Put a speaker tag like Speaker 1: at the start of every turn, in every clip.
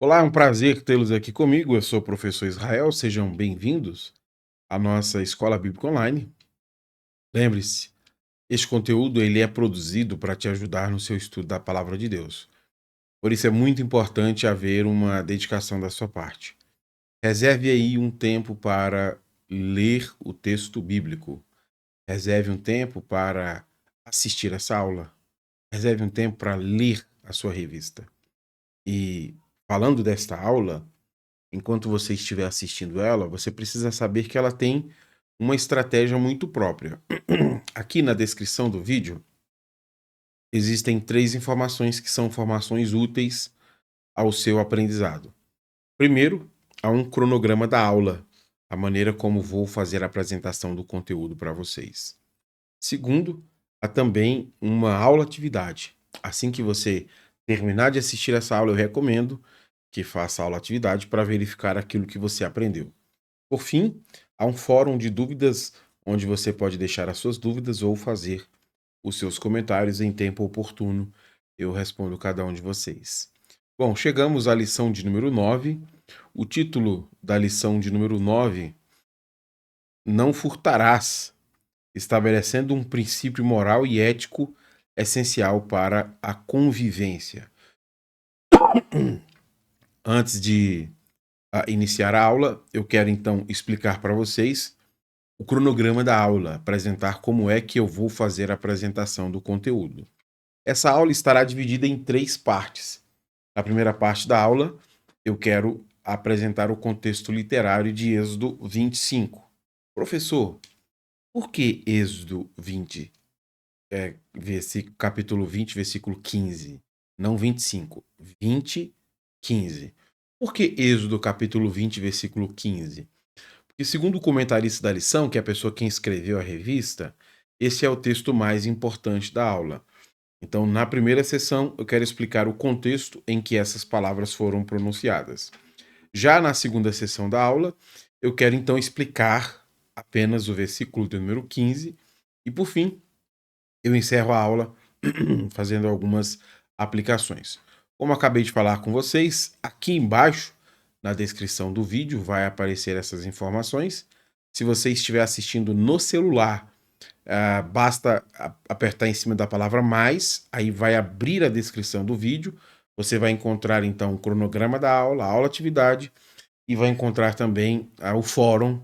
Speaker 1: Olá, é um prazer tê-los aqui comigo. Eu sou o professor Israel. Sejam bem-vindos à nossa Escola Bíblica Online. Lembre-se, este conteúdo ele é produzido para te ajudar no seu estudo da Palavra de Deus. Por isso é muito importante haver uma dedicação da sua parte. Reserve aí um tempo para ler o texto bíblico. Reserve um tempo para assistir essa aula. Reserve um tempo para ler a sua revista. E falando desta aula, enquanto você estiver assistindo ela, você precisa saber que ela tem uma estratégia muito própria. Aqui na descrição do vídeo existem 3 informações que são informações úteis ao seu aprendizado. Primeiro, há um cronograma da aula, a maneira como vou fazer a apresentação do conteúdo para vocês. Segundo, há também uma aula atividade. Assim que você terminar de assistir essa aula, eu recomendo que faça a aula atividade para verificar aquilo que você aprendeu. Por fim, há um fórum de dúvidas onde você pode deixar as suas dúvidas ou fazer os seus comentários em tempo oportuno. Eu respondo cada um de vocês. Bom, chegamos à lição de número 9. O título da lição de número 9, Não furtarás, estabelecendo um princípio moral e ético essencial para a convivência. Antes de iniciar a aula, eu quero então explicar para vocês o cronograma da aula, apresentar como é que eu vou fazer a apresentação do conteúdo. Essa aula estará dividida em 3 partes. Na primeira parte da aula, eu quero apresentar o contexto literário de Êxodo 25. Professor, por que Êxodo 20? Capítulo 20, versículo 15. Não 25. 20, 15. Por que Êxodo capítulo 20, versículo 15? E segundo o comentarista da lição, que é a pessoa quem escreveu a revista, esse é o texto mais importante da aula. Então, na primeira sessão, eu quero explicar o contexto em que essas palavras foram pronunciadas. Já na segunda sessão da aula, eu quero então explicar apenas o versículo de número 15 e, por fim, eu encerro a aula fazendo algumas aplicações. Como acabei de falar com vocês, aqui embaixo, na descrição do vídeo, vai aparecer essas informações. Se você estiver assistindo no celular, basta apertar em cima da palavra mais, aí vai abrir a descrição do vídeo. Você vai encontrar então o cronograma da aula, a aula atividade, e vai encontrar também o fórum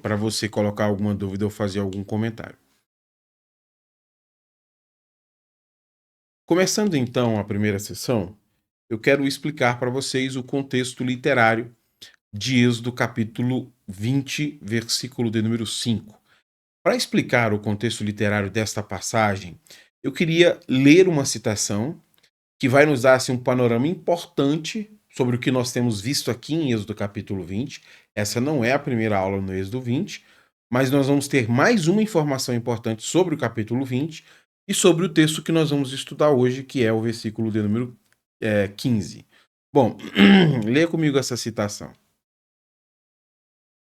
Speaker 1: para você colocar alguma dúvida ou fazer algum comentário. Começando então a primeira sessão, eu quero explicar para vocês o contexto literário de Êxodo capítulo 20, versículo de número 5. Para explicar o contexto literário desta passagem, eu queria ler uma citação que vai nos dar assim, um panorama importante sobre o que nós temos visto aqui em Êxodo capítulo 20. Essa não é a primeira aula no Êxodo 20, mas nós vamos ter mais uma informação importante sobre o capítulo 20 e sobre o texto que nós vamos estudar hoje, que é o versículo de número 15. Bom, leia comigo essa citação.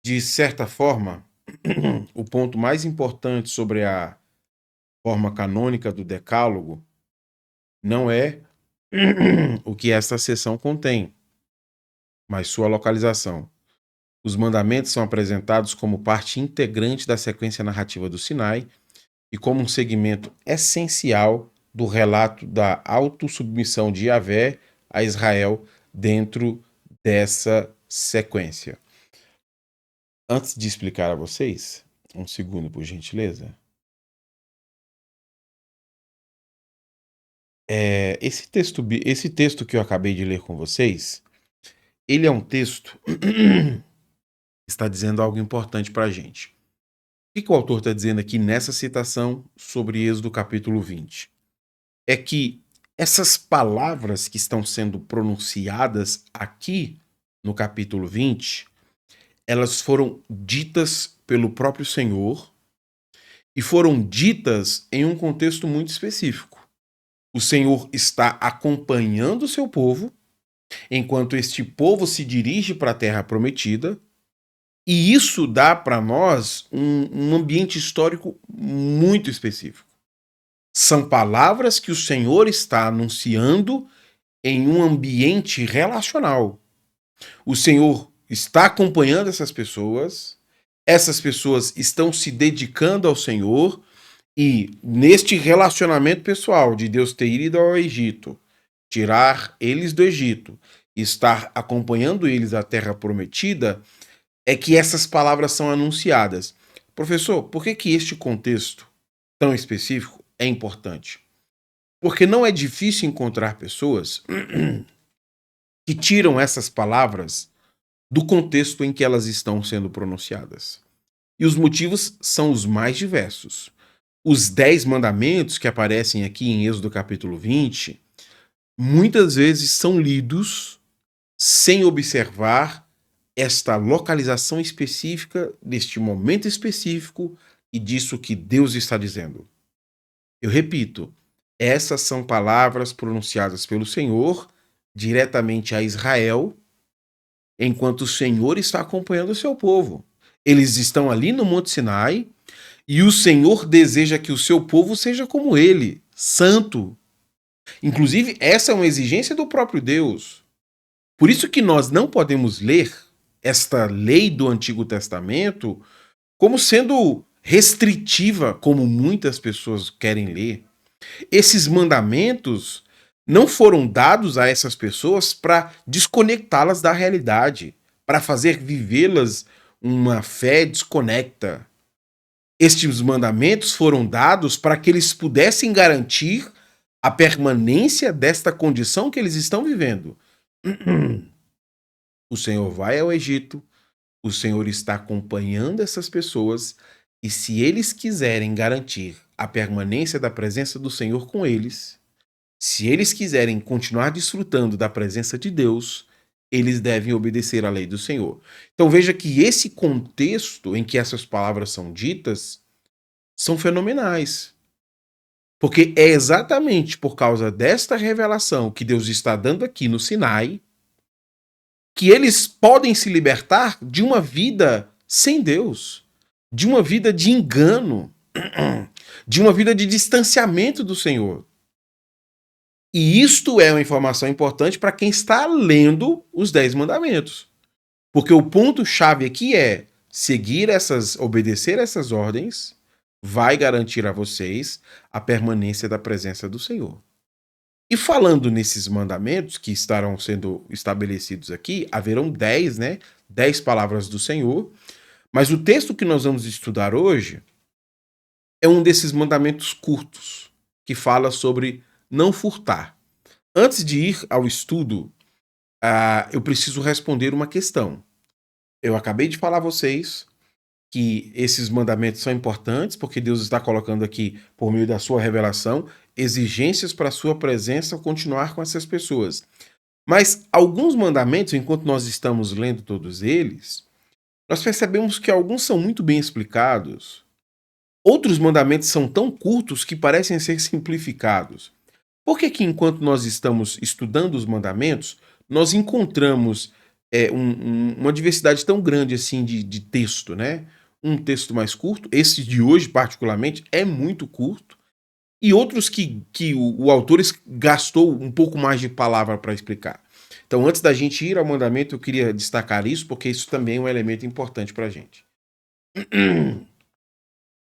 Speaker 1: De certa forma, o ponto mais importante sobre a forma canônica do Decálogo não é o que esta seção contém, mas sua localização. Os mandamentos são apresentados como parte integrante da sequência narrativa do Sinai e como um segmento essencial do relato da autossubmissão de Yahvé a Israel dentro dessa sequência. Antes de explicar a vocês, um segundo, por gentileza. Esse texto que eu acabei de ler com vocês, ele é um texto que está dizendo algo importante para a gente. O que o autor está dizendo aqui nessa citação sobre Êxodo capítulo 20? É que essas palavras que estão sendo pronunciadas aqui no capítulo 20, elas foram ditas pelo próprio Senhor e foram ditas em um contexto muito específico. O Senhor está acompanhando o seu povo, enquanto este povo se dirige para a terra prometida, e isso dá para nós um ambiente histórico muito específico. São palavras que o Senhor está anunciando em um ambiente relacional. O Senhor está acompanhando essas pessoas estão se dedicando ao Senhor, e neste relacionamento pessoal de Deus ter ido ao Egito, tirar eles do Egito, estar acompanhando eles à terra prometida, é que essas palavras são anunciadas. Professor, por que que este contexto tão específico é importante? Porque não é difícil encontrar pessoas que tiram essas palavras do contexto em que elas estão sendo pronunciadas. E os motivos são os mais diversos. Os 10 mandamentos que aparecem aqui em Êxodo capítulo 20, muitas vezes são lidos sem observar esta localização específica, deste momento específico e disso que Deus está dizendo. Eu repito, essas são palavras pronunciadas pelo Senhor diretamente a Israel, enquanto o Senhor está acompanhando o seu povo. Eles estão ali no Monte Sinai e o Senhor deseja que o seu povo seja como ele, santo. Inclusive, essa é uma exigência do próprio Deus. Por isso que nós não podemos ler esta lei do Antigo Testamento como sendo restritiva, como muitas pessoas querem ler. Esses mandamentos não foram dados a essas pessoas para desconectá-las da realidade, para fazer vivê-las uma fé desconecta. Estes mandamentos foram dados para que eles pudessem garantir a permanência desta condição que eles estão vivendo. O Senhor vai ao Egito, o Senhor está acompanhando essas pessoas, e se eles quiserem garantir a permanência da presença do Senhor com eles, se eles quiserem continuar desfrutando da presença de Deus, eles devem obedecer à lei do Senhor. Então veja que esse contexto em que essas palavras são ditas são fenomenais. Porque é exatamente por causa desta revelação que Deus está dando aqui no Sinai que eles podem se libertar de uma vida sem Deus, de uma vida de engano, de uma vida de distanciamento do Senhor. E isto é uma informação importante para quem está lendo os 10 mandamentos. Porque o ponto-chave aqui é obedecer essas ordens vai garantir a vocês a permanência da presença do Senhor. E falando nesses mandamentos que estarão sendo estabelecidos aqui, haverão 10, né? 10 palavras do Senhor. Mas o texto que nós vamos estudar hoje é um desses mandamentos curtos, que fala sobre não furtar. Antes de ir ao estudo, eu preciso responder uma questão. Eu acabei de falar a vocês que esses mandamentos são importantes, porque Deus está colocando aqui, por meio da sua revelação, exigências para a sua presença continuar com essas pessoas. Mas alguns mandamentos, enquanto nós estamos lendo todos eles, nós percebemos que alguns são muito bem explicados, outros mandamentos são tão curtos que parecem ser simplificados. Por que que enquanto nós estamos estudando os mandamentos, nós encontramos uma diversidade tão grande assim de texto, né? Um texto mais curto, esse de hoje particularmente é muito curto, e outros que o autor gastou um pouco mais de palavra para explicar. Então, antes da gente ir ao mandamento, eu queria destacar isso, porque isso também é um elemento importante para a gente.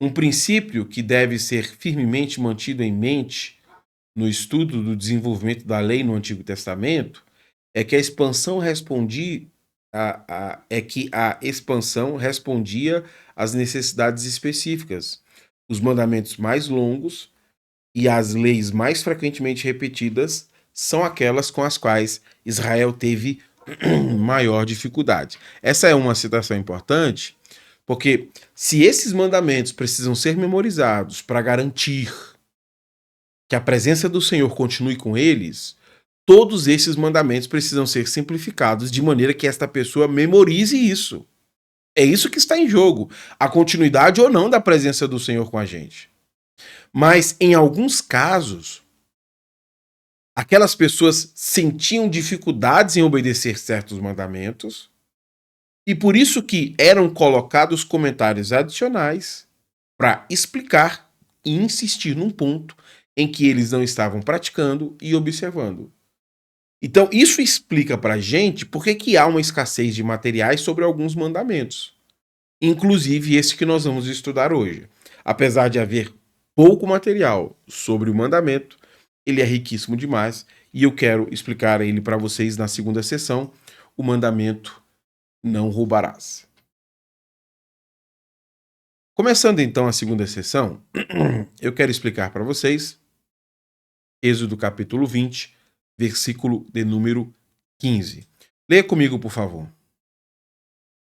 Speaker 1: Um princípio que deve ser firmemente mantido em mente no estudo do desenvolvimento da lei no Antigo Testamento é que a expansão respondia às necessidades específicas. Os mandamentos mais longos e as leis mais frequentemente repetidas são aquelas com as quais Israel teve maior dificuldade. Essa é uma citação importante, porque se esses mandamentos precisam ser memorizados para garantir que a presença do Senhor continue com eles, todos esses mandamentos precisam ser simplificados de maneira que esta pessoa memorize isso. É isso que está em jogo, a continuidade ou não da presença do Senhor com a gente. Mas, em alguns casos, aquelas pessoas sentiam dificuldades em obedecer certos mandamentos, e por isso que eram colocados comentários adicionais para explicar e insistir num ponto em que eles não estavam praticando e observando. Então, isso explica para a gente por que há uma escassez de materiais sobre alguns mandamentos, inclusive esse que nós vamos estudar hoje. Apesar de haver pouco material sobre o mandamento, ele é riquíssimo demais e eu quero explicar ele para vocês na segunda sessão, o mandamento não roubarás. Começando então a segunda sessão, eu quero explicar para vocês Êxodo capítulo 20, versículo de número 15. Leia comigo, por favor.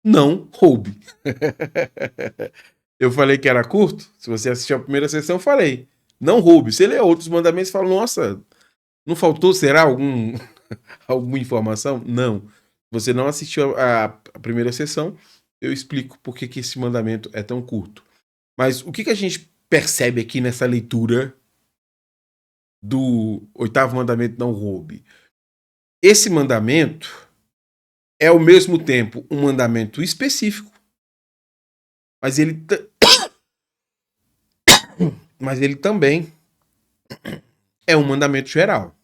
Speaker 1: Não roube. Eu falei que era curto? Se você assistiu a primeira sessão, eu falei. Não roube. Você lê outros mandamentos e fala, nossa, não faltou, será, alguma informação? Não. Você não assistiu a primeira sessão, eu explico por que esse mandamento é tão curto. Mas o que a gente percebe aqui nessa leitura do oitavo mandamento, não roube? Esse mandamento é ao mesmo tempo um mandamento específico, mas ele também é um mandamento geral.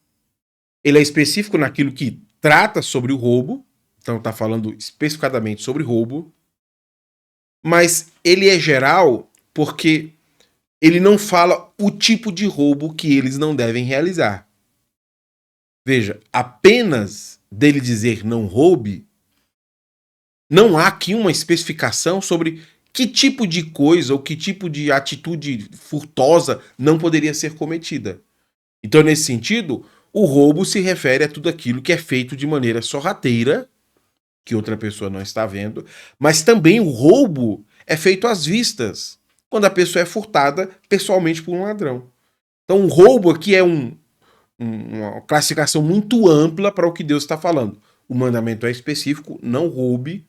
Speaker 1: Ele é específico naquilo que trata sobre o roubo, então está falando especificadamente sobre roubo, mas ele é geral porque ele não fala o tipo de roubo que eles não devem realizar. Veja, apenas dele dizer não roube, não há aqui uma especificação sobre que tipo de coisa ou que tipo de atitude furtosa não poderia ser cometida. Então, nesse sentido, o roubo se refere a tudo aquilo que é feito de maneira sorrateira, que outra pessoa não está vendo, mas também o roubo é feito às vistas, quando a pessoa é furtada pessoalmente por um ladrão. Então, o roubo aqui é uma classificação muito ampla para o que Deus está falando. O mandamento é específico, não roube,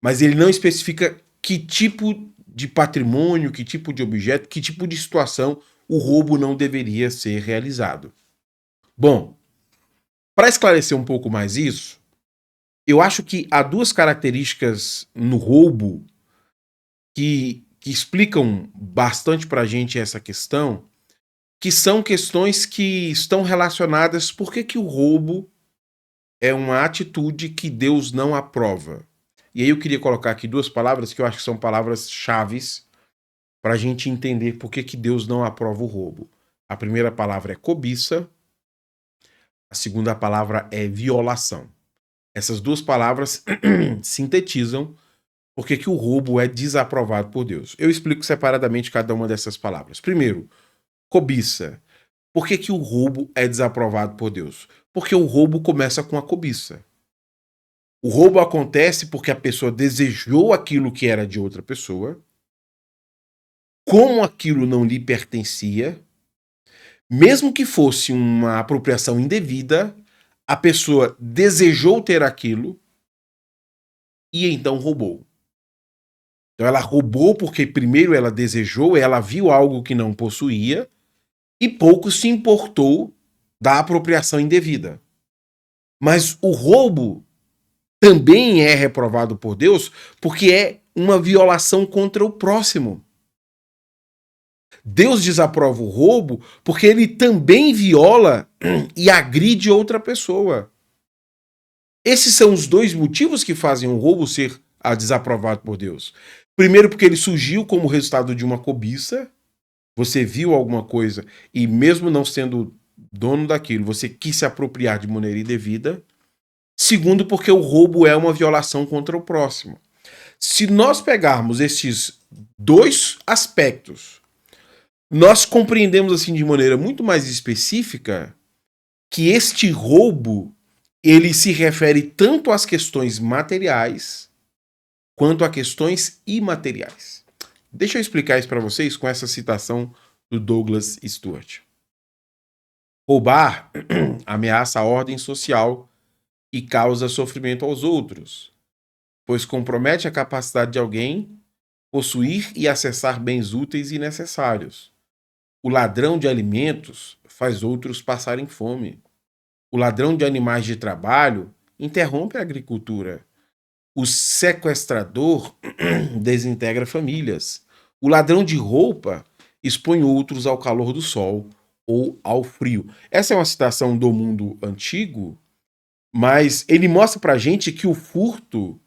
Speaker 1: mas ele não especifica que tipo de patrimônio, que tipo de objeto, que tipo de situação o roubo não deveria ser realizado. Bom, para esclarecer um pouco mais isso, eu acho que há duas características no roubo que explicam bastante para a gente essa questão, que são questões que estão relacionadas por que o roubo é uma atitude que Deus não aprova. E aí eu queria colocar aqui duas palavras que eu acho que são palavras chaves para a gente entender por que Deus não aprova o roubo. A primeira palavra é cobiça, a segunda palavra é violação. Essas duas palavras sintetizam por que o roubo é desaprovado por Deus. Eu explico separadamente cada uma dessas palavras. Primeiro, cobiça. Por que o roubo é desaprovado por Deus? Porque o roubo começa com a cobiça. O roubo acontece porque a pessoa desejou aquilo que era de outra pessoa, como aquilo não lhe pertencia, mesmo que fosse uma apropriação indevida, a pessoa desejou ter aquilo e então roubou. Então ela roubou porque primeiro ela desejou, ela viu algo que não possuía e pouco se importou da apropriação indevida. Mas o roubo também é reprovado por Deus porque é uma violação contra o próximo. Deus desaprova o roubo porque ele também viola e agride outra pessoa. Esses são os dois motivos que fazem o roubo ser desaprovado por Deus. Primeiro, porque ele surgiu como resultado de uma cobiça. Você viu alguma coisa e, mesmo não sendo dono daquilo, você quis se apropriar de maneira indevida. Segundo, porque o roubo é uma violação contra o próximo. Se nós pegarmos esses dois aspectos, nós compreendemos assim de maneira muito mais específica que este roubo ele se refere tanto às questões materiais quanto a questões imateriais. Deixa eu explicar isso para vocês com essa citação do Douglas Stuart. Roubar ameaça a ordem social e causa sofrimento aos outros, pois compromete a capacidade de alguém possuir e acessar bens úteis e necessários. O ladrão de alimentos faz outros passarem fome. O ladrão de animais de trabalho interrompe a agricultura. O sequestrador desintegra famílias. O ladrão de roupa expõe outros ao calor do sol ou ao frio. Essa é uma citação do mundo antigo, Mas ele mostra pra gente que o furto,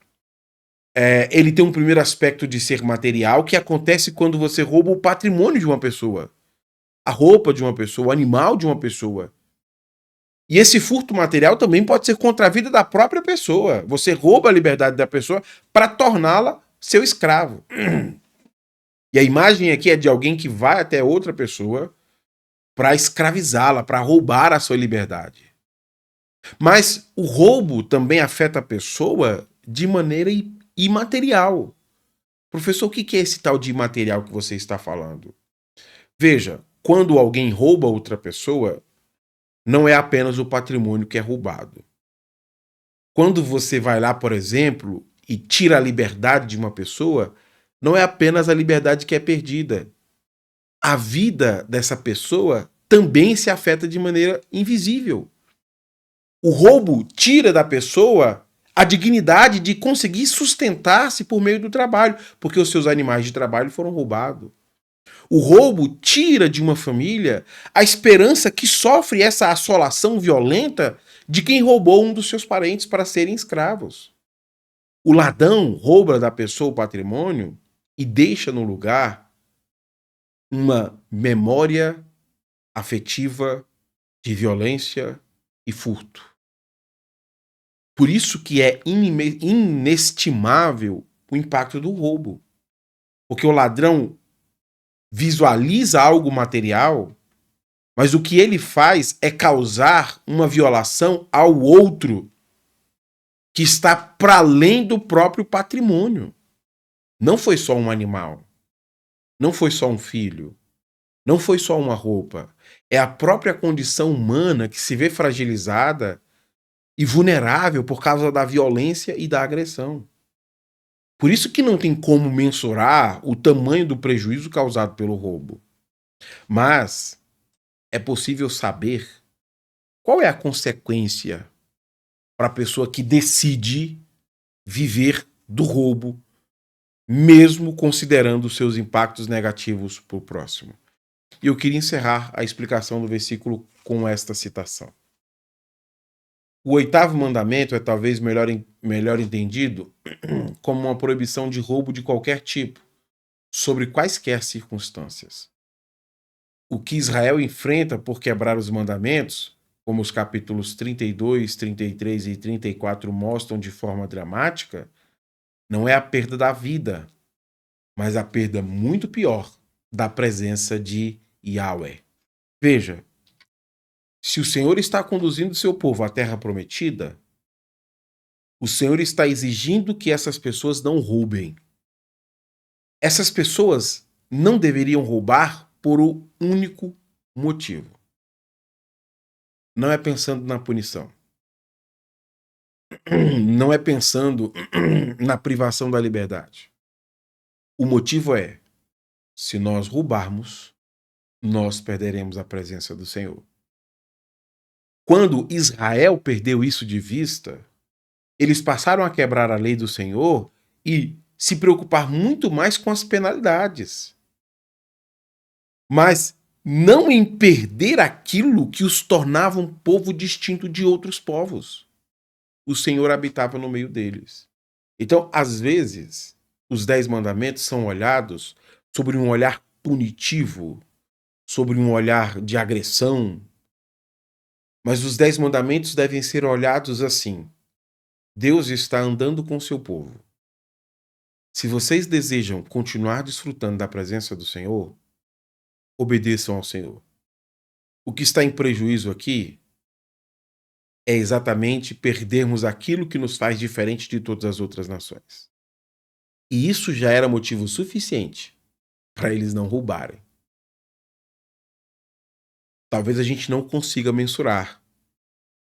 Speaker 1: ele tem um primeiro aspecto de ser material, que acontece quando você rouba o patrimônio de uma pessoa, a roupa de uma pessoa, o animal de uma pessoa. E esse furto material também pode ser contra a vida da própria pessoa. Você rouba a liberdade da pessoa para torná-la seu escravo. E a imagem aqui é de alguém que vai até outra pessoa para escravizá-la, para roubar a sua liberdade. Mas o roubo também afeta a pessoa de maneira imaterial. Professor, o que é esse tal de imaterial que você está falando? Veja, quando alguém rouba outra pessoa, não é apenas o patrimônio que é roubado. Quando você vai lá, por exemplo, e tira a liberdade de uma pessoa, não é apenas a liberdade que é perdida. A vida dessa pessoa também se afeta de maneira invisível. O roubo tira da pessoa a dignidade de conseguir sustentar-se por meio do trabalho, porque os seus animais de trabalho foram roubados. O roubo tira de uma família a esperança que sofre essa assolação violenta de quem roubou um dos seus parentes para serem escravos. O ladrão rouba da pessoa o patrimônio e deixa no lugar uma memória afetiva de violência e furto. Por isso que é inestimável o impacto do roubo. Porque o ladrão visualiza algo material, mas o que ele faz é causar uma violação ao outro que está para além do próprio patrimônio. Não foi só um animal, não foi só um filho, não foi só uma roupa. É a própria condição humana que se vê fragilizada e vulnerável por causa da violência e da agressão. Por isso que não tem como mensurar o tamanho do prejuízo causado pelo roubo. Mas é possível saber qual é a consequência para a pessoa que decide viver do roubo, mesmo considerando os seus impactos negativos para o próximo. E eu queria encerrar a explicação do versículo com esta citação. O oitavo mandamento é talvez melhor entendido como uma proibição de roubo de qualquer tipo, sobre quaisquer circunstâncias. O que Israel enfrenta por quebrar os mandamentos, como os capítulos 32, 33 e 34 mostram de forma dramática, não é a perda da vida, mas a perda muito pior da presença de Yahweh. Veja, se o Senhor está conduzindo seu povo à terra prometida, o Senhor está exigindo que essas pessoas não roubem. Essas pessoas não deveriam roubar por um único motivo. Não é pensando na punição. Não é pensando na privação da liberdade. O motivo é: se nós roubarmos, nós perderemos a presença do Senhor. Quando Israel perdeu isso de vista, eles passaram a quebrar a lei do Senhor e se preocupar muito mais com as penalidades. Mas não em perder aquilo que os tornava um povo distinto de outros povos. O Senhor habitava no meio deles. Então, às vezes, os 10 mandamentos são olhados sobre um olhar punitivo, sobre um olhar de agressão. Mas os 10 mandamentos devem ser olhados assim: Deus está andando com seu povo. Se vocês desejam continuar desfrutando da presença do Senhor, obedeçam ao Senhor. O que está em prejuízo aqui é exatamente perdermos aquilo que nos faz diferente de todas as outras nações. E isso já era motivo suficiente para eles não roubarem. Talvez a gente não consiga mensurar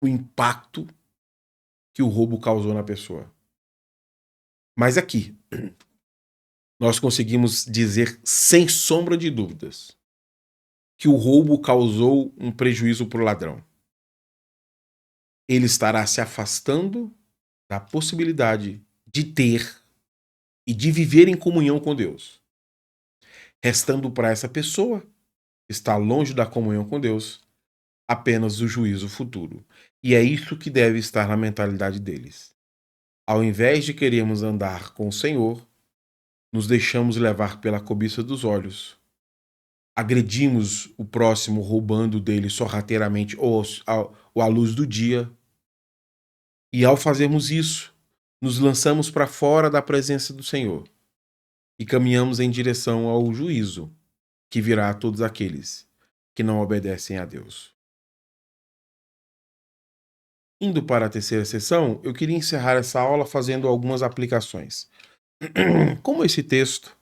Speaker 1: o impacto que o roubo causou na pessoa. Mas aqui, nós conseguimos dizer sem sombra de dúvidas que o roubo causou um prejuízo para o ladrão. Ele estará se afastando da possibilidade de ter e de viver em comunhão com Deus. Restando para essa pessoa, estar longe da comunhão com Deus, apenas o juízo futuro. E é isso que deve estar na mentalidade deles. Ao invés de querermos andar com o Senhor, nos deixamos levar pela cobiça dos olhos. Agredimos o próximo roubando dele sorrateiramente ou à luz do dia. E ao fazermos isso, nos lançamos para fora da presença do Senhor e caminhamos em direção ao juízo que virá a todos aqueles que não obedecem a Deus. Indo para a terceira sessão, eu queria encerrar essa aula fazendo algumas aplicações. Como esse texto,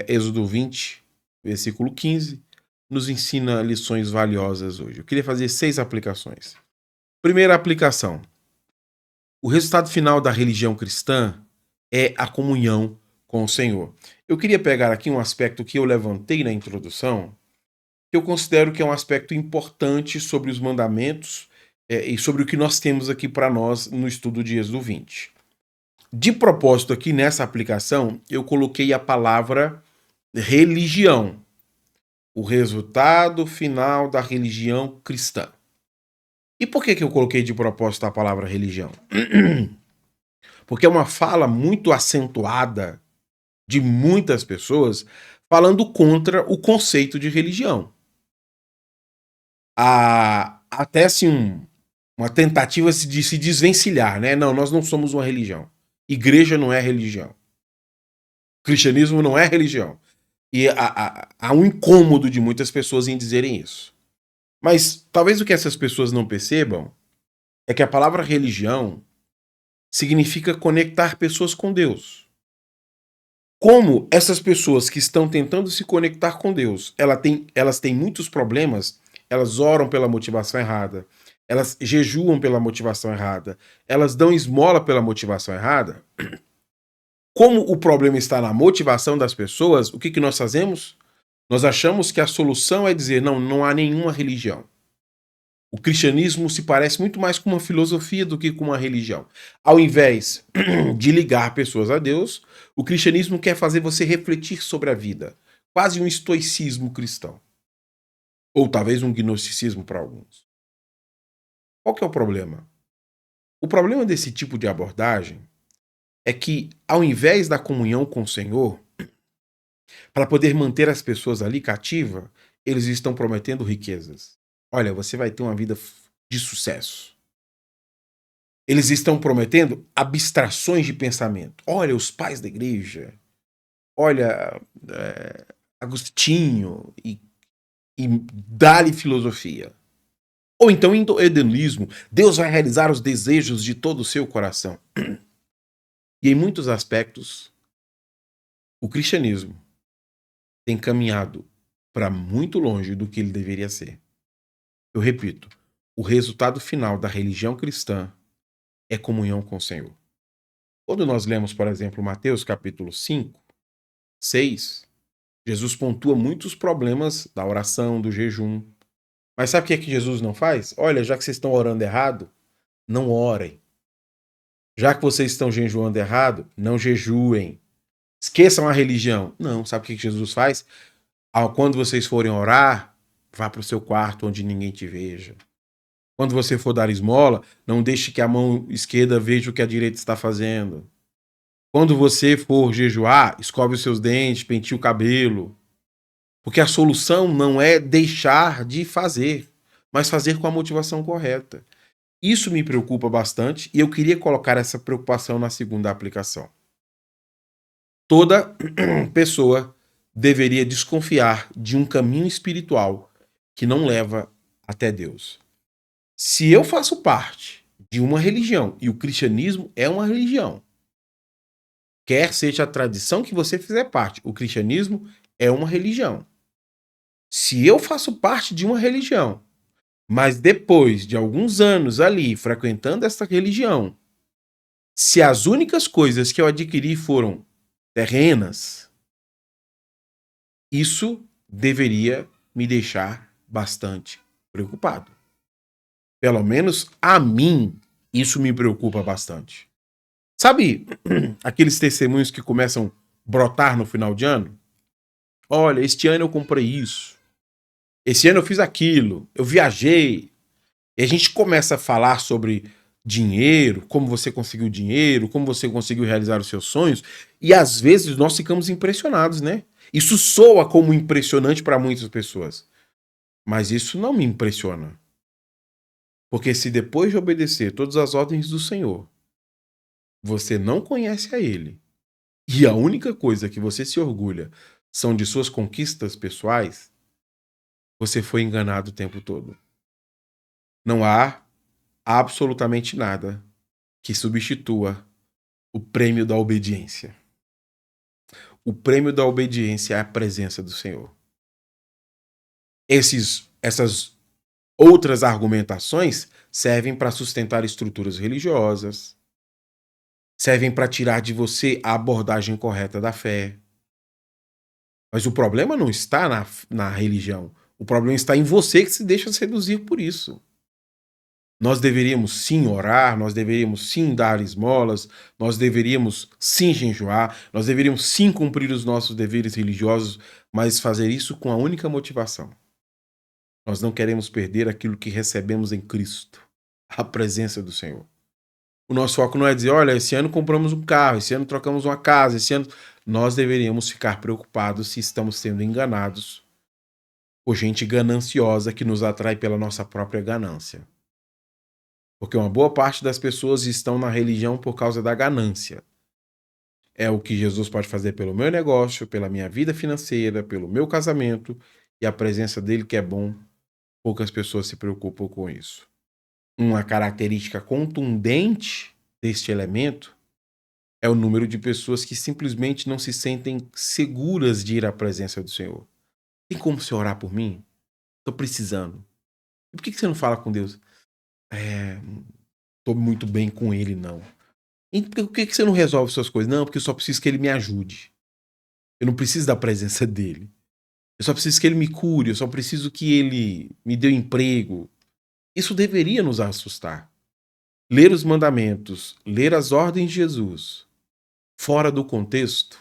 Speaker 1: Êxodo 20, versículo 15, nos ensina lições valiosas hoje. Eu queria fazer 6 aplicações. Primeira aplicação. O resultado final da religião cristã é a comunhão com o Senhor. Eu queria pegar aqui um aspecto que eu levantei na introdução, que eu considero que é um aspecto importante sobre os mandamentos e sobre o que nós temos aqui para nós no estudo de Êxodo 20. De propósito aqui nessa aplicação, eu coloquei a palavra religião. O resultado final da religião cristã. E por que eu coloquei de propósito a palavra religião? Porque é uma fala muito acentuada de muitas pessoas falando contra o conceito de religião. Há até assim uma tentativa de se desvencilhar, né? Não, nós não somos uma religião. Igreja não é religião. Cristianismo não é religião. E há um incômodo de muitas pessoas em dizerem isso. Mas talvez o que essas pessoas não percebam é que a palavra religião significa conectar pessoas com Deus. Como essas pessoas que estão tentando se conectar com Deus, elas têm muitos problemas, elas oram pela motivação errada, elas jejuam pela motivação errada, elas dão esmola pela motivação errada. Como o problema está na motivação das pessoas, o que nós fazemos? Nós achamos que a solução é dizer, não há nenhuma religião. O cristianismo se parece muito mais com uma filosofia do que com uma religião. Ao invés de ligar pessoas a Deus, o cristianismo quer fazer você refletir sobre a vida. Quase um estoicismo cristão. Ou talvez um gnosticismo para alguns. Qual que é o problema? O problema desse tipo de abordagem é que, ao invés da comunhão com o Senhor, para poder manter as pessoas ali cativas, eles estão prometendo riquezas. Olha, você vai ter uma vida de sucesso. Eles estão prometendo abstrações de pensamento. Olha, os pais da igreja. Olha, Agostinho. E dá-lhe filosofia. Ou então, em hedonismo, Deus vai realizar os desejos de todo o seu coração. E em muitos aspectos, o cristianismo tem caminhado para muito longe do que ele deveria ser. Eu repito, o resultado final da religião cristã é comunhão com o Senhor. Quando nós lemos, por exemplo, Mateus capítulo 5, 6, Jesus pontua muitos problemas da oração, do jejum. Mas sabe o que é que Jesus não faz? Olha, já que vocês estão orando errado, não orem. Já que vocês estão jejuando errado, não jejuem. Esqueçam a religião. Não, sabe o que Jesus faz? Quando vocês forem orar, vá para o seu quarto onde ninguém te veja. Quando você for dar esmola, não deixe que a mão esquerda veja o que a direita está fazendo. Quando você for jejuar, escove os seus dentes, penteie o cabelo. Porque a solução não é deixar de fazer, mas fazer com a motivação correta. Isso me preocupa bastante e eu queria colocar essa preocupação na segunda aplicação. Toda pessoa deveria desconfiar de um caminho espiritual que não leva até Deus. Se eu faço parte de uma religião, e o cristianismo é uma religião, quer seja a tradição que você fizer parte, o cristianismo é uma religião. Se eu faço parte de uma religião, mas depois de alguns anos ali frequentando essa religião, se as únicas coisas que eu adquiri foram terrenas, isso deveria me deixar bastante preocupado. Pelo menos a mim, isso me preocupa bastante. Sabe aqueles testemunhos que começam a brotar no final de ano? Olha, este ano eu comprei isso. Esse ano eu fiz aquilo, eu viajei. E a gente começa a falar sobre dinheiro, como você conseguiu dinheiro, como você conseguiu realizar os seus sonhos, e às vezes nós ficamos impressionados, né? Isso soa como impressionante para muitas pessoas, mas isso não me impressiona. Porque se depois de obedecer todas as ordens do Senhor, você não conhece a Ele, e a única coisa que você se orgulha são de suas conquistas pessoais, você foi enganado o tempo todo. Não há absolutamente nada que substitua o prêmio da obediência. O prêmio da obediência é a presença do Senhor. Essas outras argumentações servem para sustentar estruturas religiosas, servem para tirar de você a abordagem correta da fé. Mas o problema não está na religião. O problema está em você que se deixa seduzir por isso. Nós deveríamos sim orar, nós deveríamos sim dar esmolas, nós deveríamos sim jejuar, nós deveríamos sim cumprir os nossos deveres religiosos, mas fazer isso com a única motivação. Nós não queremos perder aquilo que recebemos em Cristo, a presença do Senhor. O nosso foco não é dizer, olha, esse ano compramos um carro, esse ano trocamos uma casa, esse ano... Nós deveríamos ficar preocupados se estamos sendo enganados por gente gananciosa que nos atrai pela nossa própria ganância. Porque uma boa parte das pessoas estão na religião por causa da ganância. É o que Jesus pode fazer pelo meu negócio, pela minha vida financeira, pelo meu casamento, e a presença dele que é bom, poucas pessoas se preocupam com isso. Uma característica contundente deste elemento é o número de pessoas que simplesmente não se sentem seguras de ir à presença do Senhor. Tem como você orar por mim? Estou precisando. E por que você não fala com Deus? Estou muito bem com ele, não. E por que você não resolve suas coisas? Não, porque eu só preciso que ele me ajude. Eu não preciso da presença dele. Eu só preciso que ele me cure, eu só preciso que ele me dê um emprego. Isso deveria nos assustar. Ler os mandamentos, ler as ordens de Jesus, fora do contexto,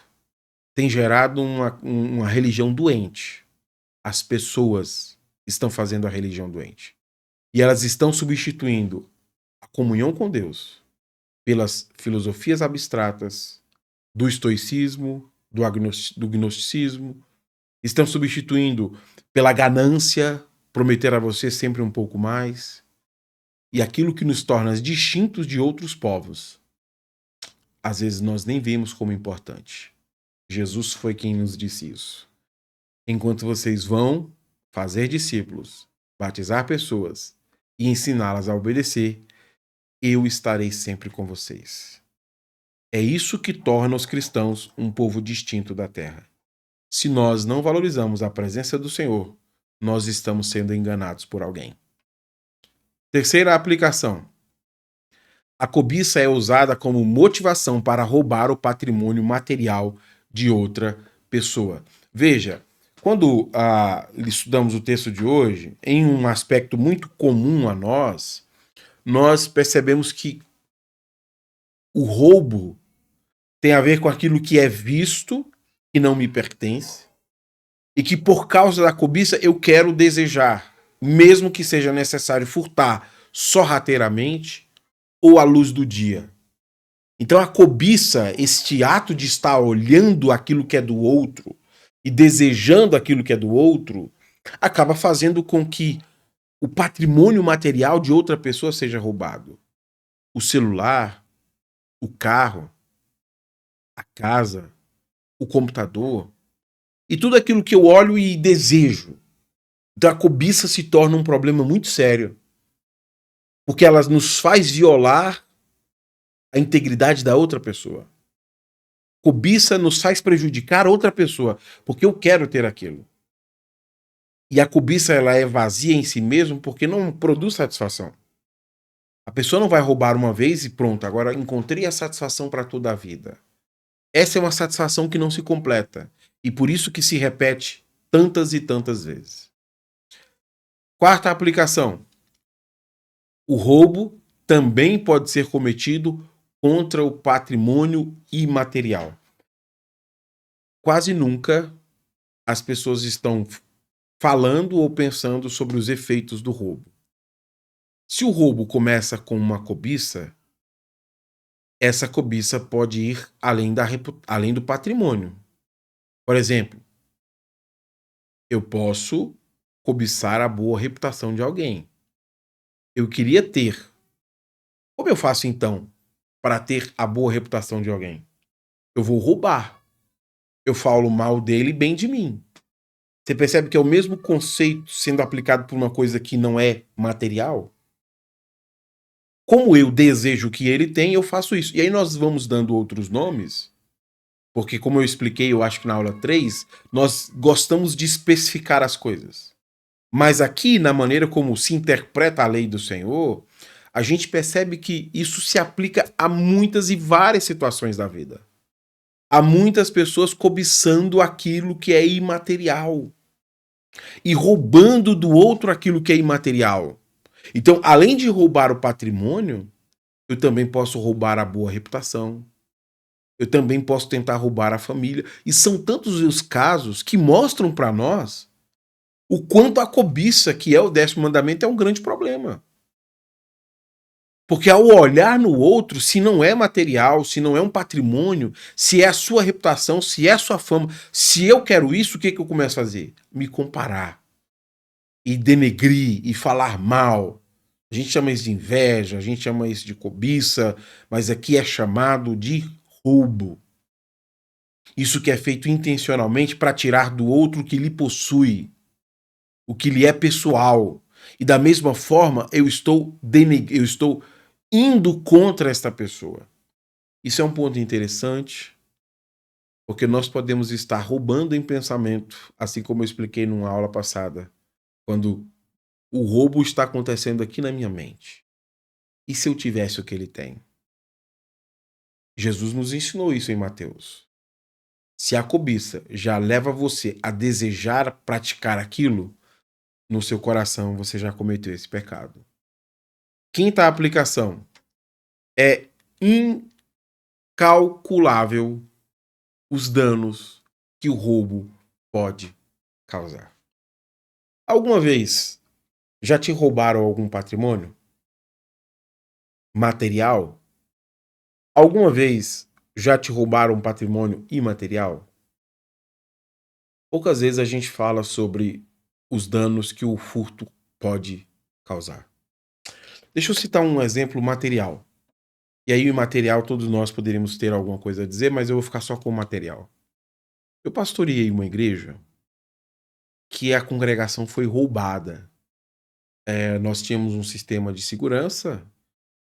Speaker 1: tem gerado uma religião doente. As pessoas estão fazendo a religião doente. E elas estão substituindo a comunhão com Deus pelas filosofias abstratas do estoicismo, do gnosticismo, estão substituindo pela ganância, prometer a você sempre um pouco mais, e aquilo que nos torna distintos de outros povos. Às vezes nós nem vemos como importante. Jesus foi quem nos disse isso. Enquanto vocês vão fazer discípulos, batizar pessoas e ensiná-las a obedecer, eu estarei sempre com vocês. É isso que torna os cristãos um povo distinto da terra. Se nós não valorizamos a presença do Senhor, nós estamos sendo enganados por alguém. Terceira aplicação. A cobiça é usada como motivação para roubar o patrimônio material de outra pessoa. Veja, quando estudamos o texto de hoje, em um aspecto muito comum a nós percebemos que o roubo tem a ver com aquilo que é visto, que não me pertence, e que por causa da cobiça eu quero desejar, mesmo que seja necessário furtar sorrateiramente ou à luz do dia. Então a cobiça, este ato de estar olhando aquilo que é do outro e desejando aquilo que é do outro, acaba fazendo com que o patrimônio material de outra pessoa seja roubado. O celular, o carro, a casa, o computador e tudo aquilo que eu olho e desejo. Então a cobiça se torna um problema muito sério, porque ela nos faz violar a integridade da outra pessoa. Cobiça nos faz prejudicar outra pessoa, porque eu quero ter aquilo. E a cobiça ela é vazia em si mesmo porque não produz satisfação. A pessoa não vai roubar uma vez e pronto, agora encontrei a satisfação para toda a vida. Essa é uma satisfação que não se completa e por isso que se repete tantas e tantas vezes. Quarta aplicação. O roubo também pode ser cometido contra o patrimônio imaterial. Quase nunca as pessoas estão falando ou pensando sobre os efeitos do roubo. Se o roubo começa com uma cobiça, essa cobiça pode ir além do patrimônio. Por exemplo, eu posso cobiçar a boa reputação de alguém. Eu queria ter. Como eu faço então para ter a boa reputação de alguém? Eu vou roubar. Eu falo mal dele e bem de mim. Você percebe que é o mesmo conceito sendo aplicado por uma coisa que não é material? Como eu desejo o que ele tem, eu faço isso. E aí nós vamos dando outros nomes, porque como eu expliquei, eu acho que na aula 3, nós gostamos de especificar as coisas. Mas aqui, na maneira como se interpreta a lei do Senhor, a gente percebe que isso se aplica a muitas e várias situações da vida. Há muitas pessoas cobiçando aquilo que é imaterial e roubando do outro aquilo que é imaterial. Então, além de roubar o patrimônio, eu também posso roubar a boa reputação. Eu também posso tentar roubar a família. E são tantos os casos que mostram para nós o quanto a cobiça, que é o 10º mandamento, é um grande problema. Porque ao olhar no outro, se não é material, se não é um patrimônio, se é a sua reputação, se é a sua fama, se eu quero isso, o que eu começo a fazer? Me comparar. E denegrir, e falar mal. A gente chama isso de inveja, a gente chama isso de cobiça, mas aqui é chamado de roubo. Isso que é feito intencionalmente para tirar do outro o que lhe possui, o que lhe é pessoal. E da mesma forma, eu estou indo contra esta pessoa. Isso é um ponto interessante, porque nós podemos estar roubando em pensamento, assim como eu expliquei numa aula passada, quando o roubo está acontecendo aqui na minha mente. E se eu tivesse o que ele tem? Jesus nos ensinou isso em Mateus. Se a cobiça já leva você a desejar praticar aquilo, no seu coração você já cometeu esse pecado. Quinta aplicação. É incalculável os danos que o roubo pode causar. Alguma vez já te roubaram algum patrimônio material? Alguma vez já te roubaram um patrimônio imaterial? Poucas vezes a gente fala sobre os danos que o furto pode causar. Deixa eu citar um exemplo material. E aí o imaterial todos nós poderíamos ter alguma coisa a dizer, mas eu vou ficar só com o material. Eu pastoreei uma igreja que a congregação foi roubada. Nós tínhamos um sistema de segurança,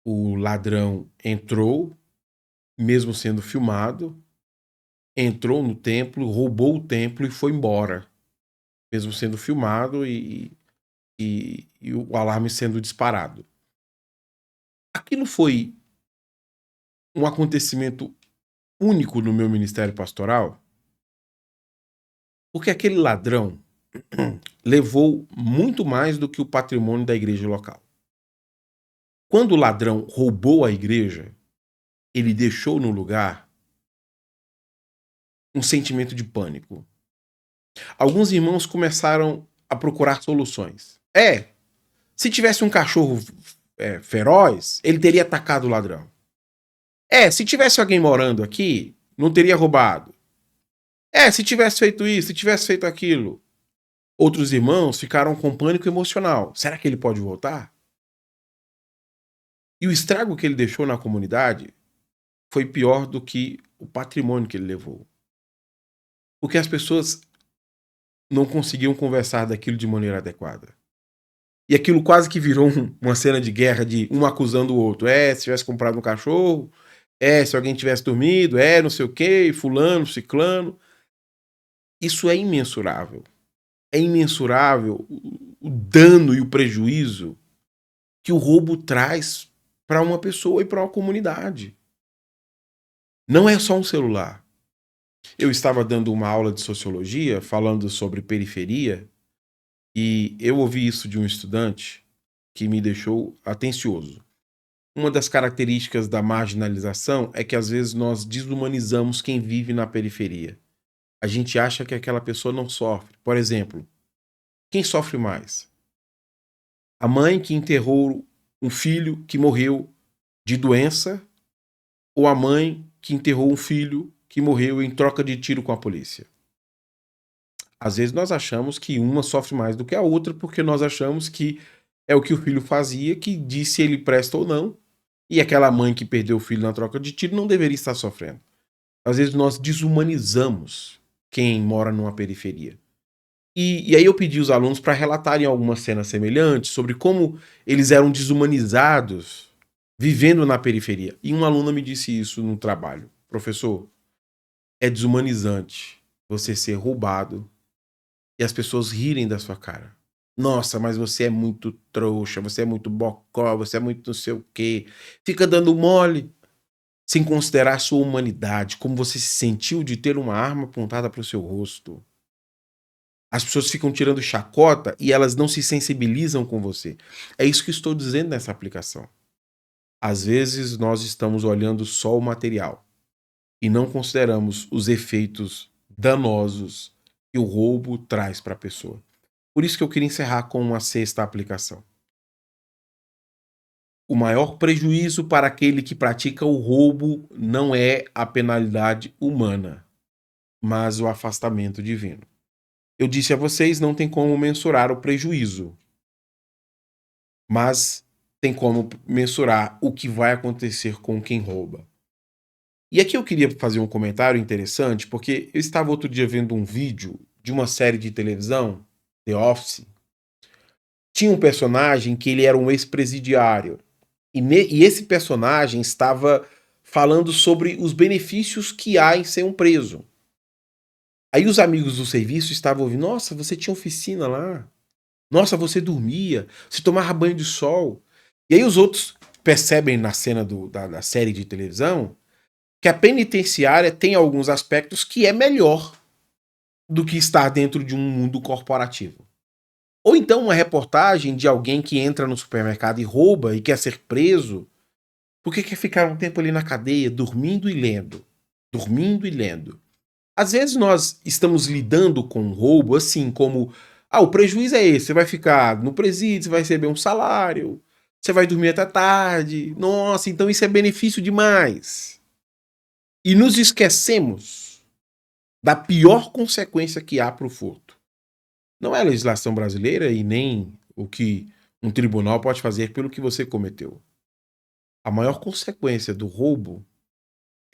Speaker 1: o ladrão entrou, mesmo sendo filmado, entrou no templo, roubou o templo e foi embora, mesmo sendo filmado e o alarme sendo disparado. Aquilo foi um acontecimento único no meu ministério pastoral, porque aquele ladrão levou muito mais do que o patrimônio da igreja local. Quando o ladrão roubou a igreja, ele deixou no lugar um sentimento de pânico. Alguns irmãos começaram a procurar soluções. Se tivesse um cachorro feroz, ele teria atacado o ladrão. Se tivesse alguém morando aqui, não teria roubado. Se tivesse feito isso, se tivesse feito aquilo. Outros irmãos ficaram com pânico emocional. Será que ele pode voltar? E o estrago que ele deixou na comunidade foi pior do que o patrimônio que ele levou. Porque as pessoas não conseguiam conversar daquilo de maneira adequada. E aquilo quase que virou uma cena de guerra de um acusando o outro. Se tivesse comprado um cachorro, se alguém tivesse dormido, não sei o quê, fulano, ciclano. Isso é imensurável. É imensurável o dano e o prejuízo que o roubo traz para uma pessoa e para uma comunidade. Não é só um celular. Eu estava dando uma aula de sociologia falando sobre periferia e eu ouvi isso de um estudante que me deixou atencioso. Uma das características da marginalização é que às vezes nós desumanizamos quem vive na periferia. A gente acha que aquela pessoa não sofre. Por exemplo, Quem sofre mais? A mãe que enterrou um filho que morreu de doença ou a mãe que enterrou um filho que morreu em troca de tiro com a polícia? Às vezes nós achamos que uma sofre mais do que a outra porque nós achamos que é o que o filho fazia que diz se ele presta ou não, e aquela mãe que perdeu o filho na troca de tiro não deveria estar sofrendo. Às vezes nós desumanizamos quem mora numa periferia. E aí eu pedi os alunos para relatarem algumas cenas semelhantes sobre como eles eram desumanizados vivendo na periferia. E uma aluna me disse isso no trabalho. Professor, é desumanizante você ser roubado e as pessoas rirem da sua cara. Nossa, mas você é muito trouxa, você é muito bocó, você é muito não sei o quê. Fica dando mole sem considerar a sua humanidade, como você se sentiu de ter uma arma apontada para o seu rosto. As pessoas ficam tirando chacota e elas não se sensibilizam com você. É isso que estou dizendo nessa aplicação. Às vezes nós estamos olhando só o material e não consideramos os efeitos danosos que o roubo traz para a pessoa. Por isso que eu queria encerrar com uma sexta aplicação. O maior prejuízo para aquele que pratica o roubo não é a penalidade humana, mas o afastamento divino. Eu disse a vocês, não tem como mensurar o prejuízo, mas tem como mensurar o que vai acontecer com quem rouba. E aqui eu queria fazer um comentário interessante, porque eu estava outro dia vendo um vídeo de uma série de televisão, The Office. Tinha um personagem que ele era um ex-presidiário. E esse personagem estava falando sobre os benefícios que há em ser um preso. Aí os amigos do serviço estavam ouvindo, nossa, você tinha oficina lá. Nossa, você dormia, você tomava banho de sol. E aí os outros percebem na cena da série de televisão que a penitenciária tem alguns aspectos que é melhor do que estar dentro de um mundo corporativo. Ou então uma reportagem de alguém que entra no supermercado e rouba e quer ser preso, porque quer ficar um tempo ali na cadeia, dormindo e lendo. Dormindo e lendo. Às vezes nós estamos lidando com um roubo assim como, o prejuízo é esse, você vai ficar no presídio, você vai receber um salário, você vai dormir até tarde, nossa, então isso é benefício demais. E nos esquecemos da pior consequência que há para o furto. Não é a legislação brasileira e nem o que um tribunal pode fazer pelo que você cometeu. A maior consequência do roubo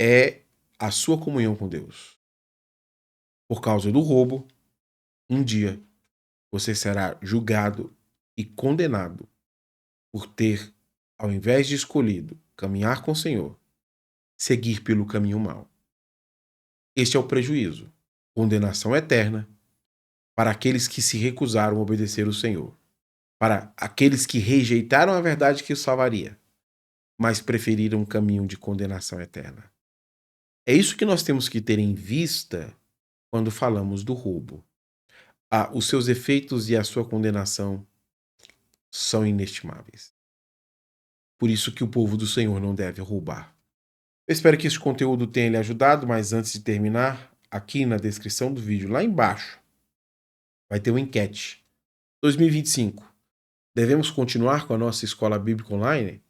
Speaker 1: é a sua comunhão com Deus. Por causa do roubo, um dia você será julgado e condenado por ter, ao invés de escolhido caminhar com o Senhor, seguir pelo caminho mau. Este é o prejuízo, condenação eterna para aqueles que se recusaram a obedecer o Senhor, para aqueles que rejeitaram a verdade que os salvaria, mas preferiram um caminho de condenação eterna. É isso que nós temos que ter em vista quando falamos do roubo. Os seus efeitos e a sua condenação são inestimáveis. Por isso que o povo do Senhor não deve roubar. Eu espero que este conteúdo tenha lhe ajudado, mas antes de terminar, aqui na descrição do vídeo, lá embaixo, vai ter uma enquete. 2025. Devemos continuar com a nossa escola bíblica online?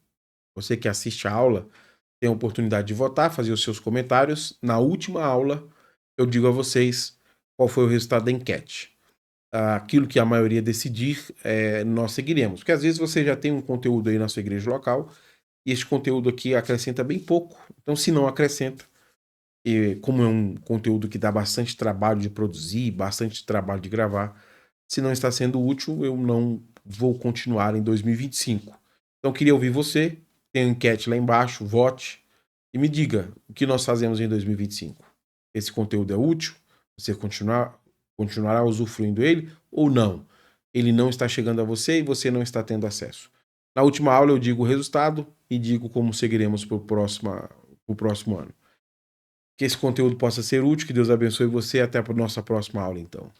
Speaker 1: Você que assiste a aula tem a oportunidade de votar, fazer os seus comentários. Na última aula, eu digo a vocês qual foi o resultado da enquete. Aquilo que a maioria decidir, nós seguiremos. Porque às vezes você já tem um conteúdo aí na sua igreja local e esse conteúdo aqui acrescenta bem pouco. Então, se não acrescenta, e como é um conteúdo que dá bastante trabalho de produzir, bastante trabalho de gravar, se não está sendo útil, eu não vou continuar em 2025. Então, queria ouvir você. Tem uma enquete lá embaixo, vote e me diga o que nós fazemos em 2025. Esse conteúdo é útil? Você continuará usufruindo ele ou não? Ele não está chegando a você e você não está tendo acesso. Na última aula eu digo o resultado e digo como seguiremos para o próximo ano. Que esse conteúdo possa ser útil, que Deus abençoe você e até a nossa próxima aula então.